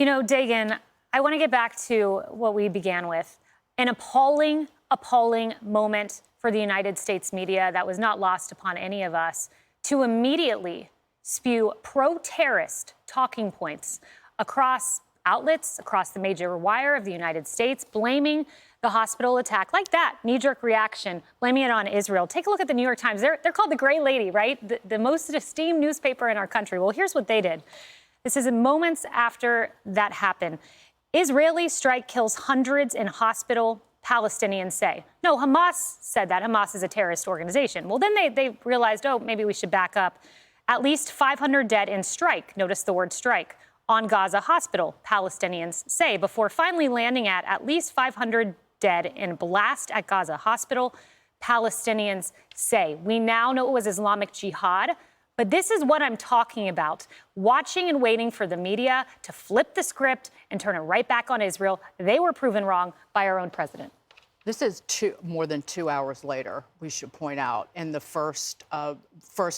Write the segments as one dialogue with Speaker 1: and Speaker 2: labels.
Speaker 1: You know, Dagan, I want to get back to what we began with. An appalling moment for the United States media that was not lost upon any of us to immediately spew pro-terrorist talking points across outlets, across the major wire of the United States, blaming the hospital attack like that, knee-jerk reaction, blaming it on Israel. Take a look at the New York Times. They're called the Gray Lady, right? The most esteemed newspaper in our country. Well, here's what they did. This is moments after that happened. Israeli strike kills hundreds in hospital, Palestinians say. No, Hamas said that. Hamas is a terrorist organization. Well, then they realized, oh, maybe we should back up. At least 500 dead in strike. Notice the word strike. On Gaza hospital, Palestinians say, before finally landing at least 500 dead in blast at Gaza hospital, Palestinians say. We now know it was Islamic Jihad, but this is what I'm talking about. Watching and waiting for the media to flip the script and turn it right back on Israel. They were proven wrong by our own president.
Speaker 2: This is more than 2 hours later, we should point out, in the first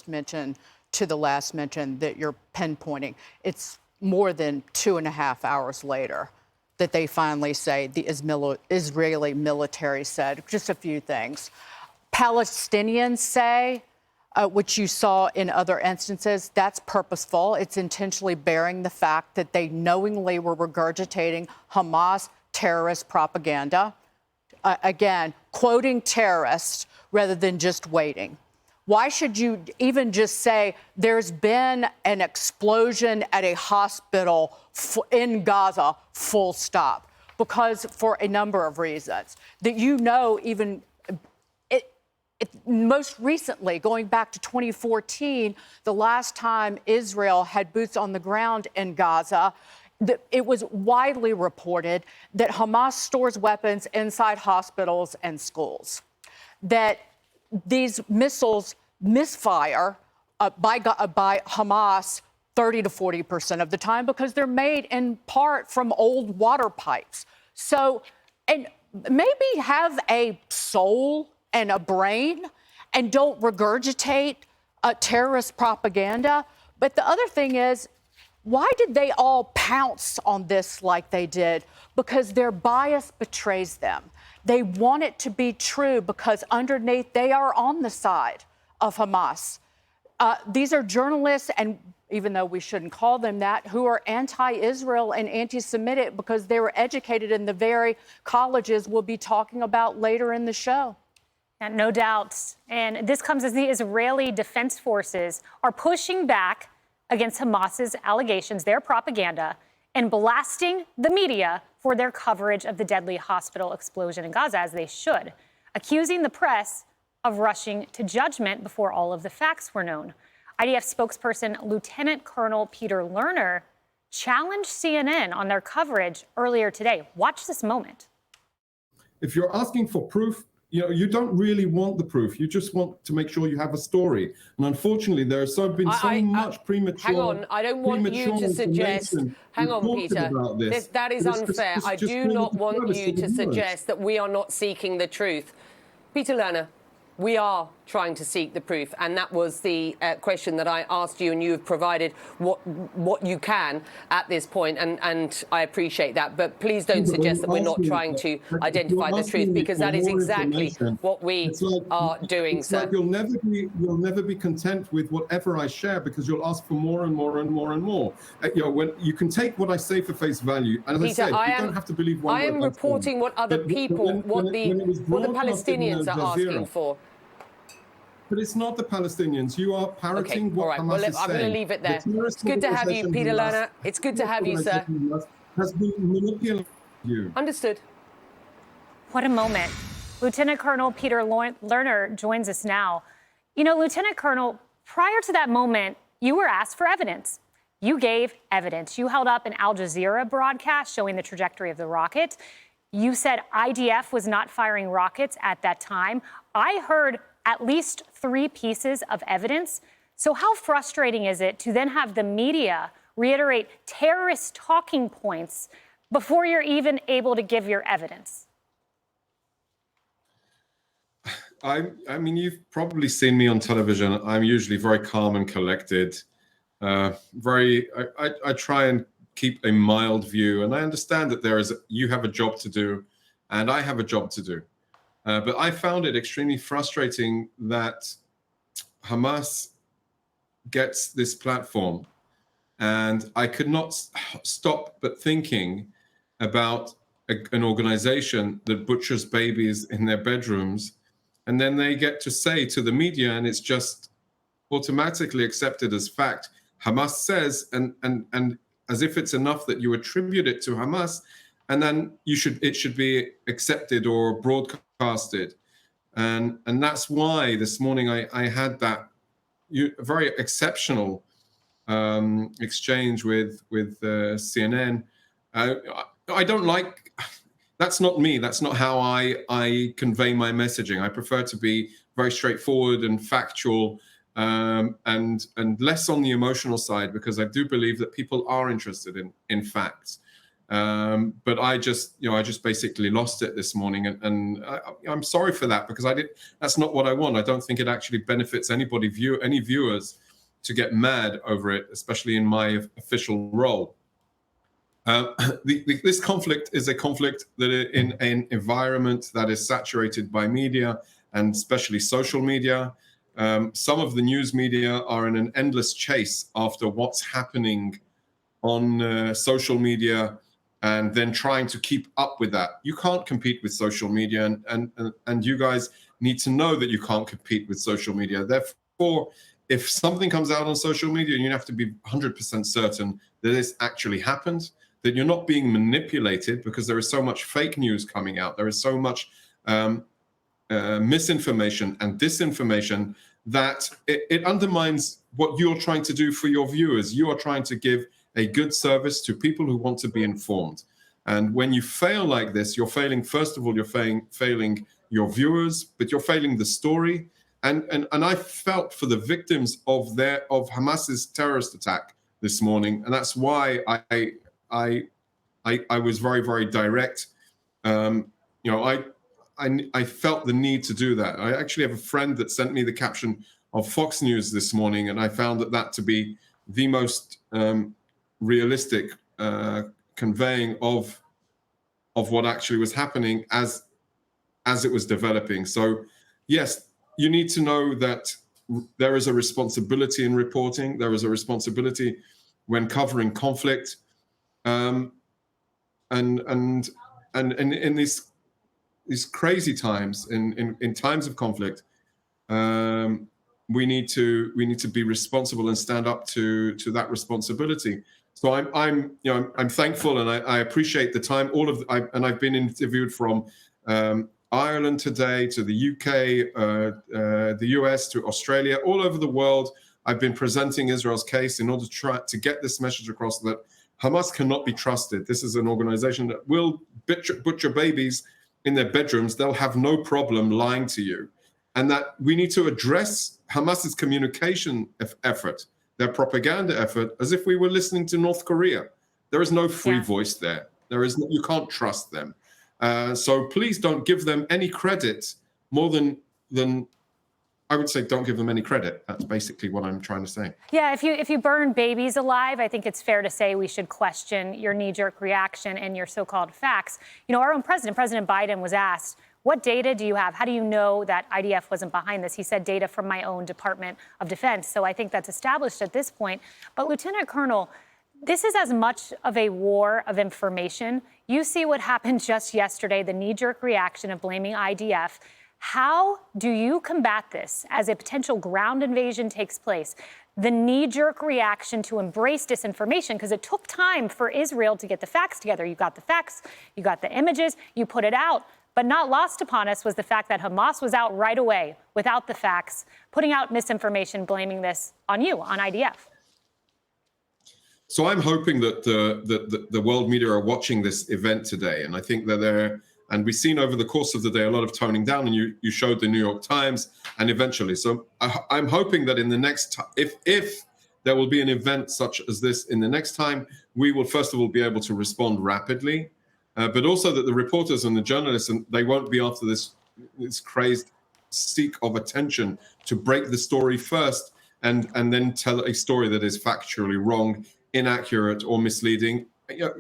Speaker 2: mention to the last mention that you're pinpointing. It's more than 2.5 hours later that they finally say the Israeli military said just a few things. Palestinians say, which you saw in other instances, that's purposeful. It's intentionally bearing the fact that they knowingly were regurgitating Hamas terrorist propaganda. Again, quoting terrorists rather than just waiting. Why should you even just say there's been an explosion at a hospital in Gaza, full stop? Because for a number of reasons that even most recently, going back to 2014, the last time Israel had boots on the ground in Gaza, it was widely reported that Hamas stores weapons inside hospitals and schools, that these missiles misfire by Hamas 30 to 40% of the time because they're made in part from old water pipes. So, and maybe have a soul and a brain and don't regurgitate terrorist propaganda. But the other thing is, why did they all pounce on this like they did? Because their bias betrays them. They want it to be true because underneath they are on the side of Hamas. These are journalists, and even though we shouldn't call them that, who are anti-Israel and anti-Semitic because they were educated in the very colleges we'll be talking about later in the show.
Speaker 1: And no doubt. And this comes as the Israeli Defense Forces are pushing back against Hamas's allegations, their propaganda, and blasting the media for their coverage of the deadly hospital explosion in Gaza, as they should, accusing the press of rushing to judgment before all of the facts were known. IDF spokesperson Lieutenant Colonel Peter Lerner challenged CNN on their coverage earlier today. Watch this moment.
Speaker 3: If you're asking for proof, you don't really want the proof. You just want to make sure you have a story. And unfortunately, there has been so much premature.
Speaker 4: Hang on, I don't want you to suggest. Hang on, Peter. That is unfair. I do not want you to suggest that we are not seeking the truth. Peter Lerner, we are trying to seek the proof, and that was the question that I asked you, and you have provided what you can at this point, and I appreciate that. But please don't suggest that we're not trying to identify the truth, because that is exactly what we are doing, sir.
Speaker 3: You'll never be content with whatever I share, because you'll ask for more and more and more and more. When you can take what I say for face value, and as
Speaker 4: Peter,
Speaker 3: I said, you don't have to believe one word.
Speaker 4: I am reporting what other people, what the Palestinians are asking for.
Speaker 3: But it's not the Palestinians. You are parroting what Hamas is saying.
Speaker 4: I'm going to leave it there. It's good to have you, Peter Lerner. It's good to have you, sir.
Speaker 3: Has been manipulating you.
Speaker 4: Understood.
Speaker 1: What a moment. Lieutenant Colonel Peter Lerner joins us now. You know, Lieutenant Colonel, prior to that moment, you were asked for evidence. You gave evidence. You held up an Al Jazeera broadcast showing the trajectory of the rocket. You said IDF was not firing rockets at that time. I heard at least 3 pieces of evidence. So how frustrating is it to then have the media reiterate terrorist talking points before you're even able to give your evidence?
Speaker 3: I mean, you've probably seen me on television. I'm usually very calm and collected. I try and keep a mild view. And I understand that you have a job to do, and I have a job to do. But I found it extremely frustrating that Hamas gets this platform, and I could not stop but thinking about an organization that butchers babies in their bedrooms, and then they get to say to the media, and it's just automatically accepted as fact. Hamas says, and as if it's enough that you attribute it to Hamas, and then it should be accepted or broadcasted, and that's why this morning I had that very exceptional exchange with CNN. I don't like. That's not me. That's not how I convey my messaging. I prefer to be very straightforward and factual, and less on the emotional side, because I do believe that people are interested in facts. But I just basically lost it this morning, and I'm sorry for that, because that's not what I want. I don't think it actually benefits any viewers to get mad over it, especially in my official role. This conflict is a conflict that in an environment that is saturated by media, and especially social media. Some of the news media are in an endless chase after what's happening on social media, and then trying to keep up with that. You can't compete with social media, and you guys need to know that you can't compete with social media. Therefore, if something comes out on social media, you have to be 100% certain that this actually happened, that you're not being manipulated, because there is so much fake news coming out. There is so much misinformation and disinformation that it undermines what you're trying to do for your viewers. You are trying to give a good service to people who want to be informed. And when you fail like this, you're failing, first of all, you're failing your viewers, but you're failing the story. And I felt for the victims of Hamas's terrorist attack this morning. And that's why I was very, very direct. I felt the need to do that. I actually have a friend that sent me the caption of Fox News this morning, and I found that to be the most realistic conveying of what actually was happening as it was developing. So, yes, you need to know that there is a responsibility in reporting. There is a responsibility when covering conflict, and in these crazy times, in times of conflict, we need to be responsible and stand up to that responsibility. So I'm thankful, and I appreciate the time. And I've been interviewed from Ireland today, to the UK, the US, to Australia, all over the world. I've been presenting Israel's case in order to try to get this message across that Hamas cannot be trusted. This is an organization that will butcher babies in their bedrooms. They'll have no problem lying to you. And that we need to address Hamas's communication effort, their propaganda effort, as if we were listening to North Korea. There is no free voice there. You can't trust them. So please don't give them any credit more than I would say, don't give them any credit. That's basically what I'm trying to say.
Speaker 1: Yeah, if you burn babies alive, I think it's fair to say we should question your knee-jerk reaction and your so-called facts. You know, our own President Biden was asked, what data do you have? How do you know that IDF wasn't behind this? He said data from my own Department of Defense. So I think that's established at this point. But Lieutenant Colonel, this is as much of a war of information. You see what happened just yesterday, the knee-jerk reaction of blaming IDF. How do you combat this as a potential ground invasion takes place? The knee-jerk reaction to embrace disinformation, because it took time for Israel to get the facts together. You got the facts, you got the images, you put it out. But not lost upon us was the fact that Hamas was out right away without the facts, putting out misinformation, blaming this on you, on IDF.
Speaker 3: So I'm hoping that the world media are watching this event today. And I think that and we've seen over the course of the day a lot of toning down, and you showed the New York Times, and eventually. So I'm hoping that in the next, if there will be an event such as this in the next time, we will first of all be able to respond rapidly, but also that the reporters and the journalists, and they won't be after this crazed seek of attention to break the story first and then tell a story that is factually wrong inaccurate or misleading.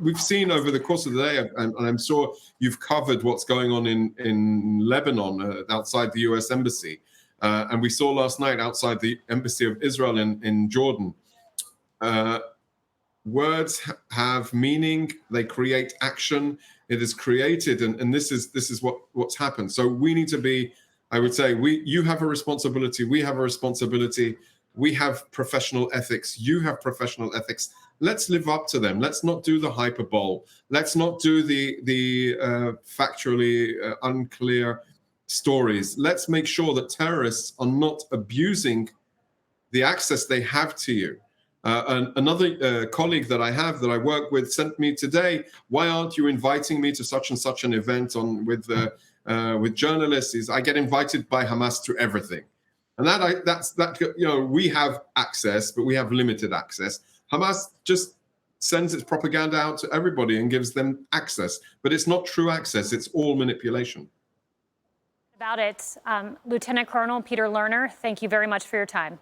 Speaker 3: We've seen over the course of the day, and I'm sure you've covered what's going on in Lebanon outside the US Embassy. And we saw last night outside the Embassy of Israel in Jordan. Words have meaning, they create action. It is created, and this is what's happened. So we need to be, I would say, you have a responsibility, we have a responsibility, we have professional ethics, you have professional ethics. Let's live up to them. Let's not do the hyperbole. Let's not do the factually unclear stories. Let's make sure that terrorists are not abusing the access they have to you. Another colleague that I work with sent me today, why aren't you inviting me to such and such an event with journalists? I get invited by Hamas to everything. And we have access, but we have limited access. Hamas just sends its propaganda out to everybody and gives them access, but it's not true access. It's all manipulation.
Speaker 1: About it, Lieutenant Colonel Peter Lerner, thank you very much for your time.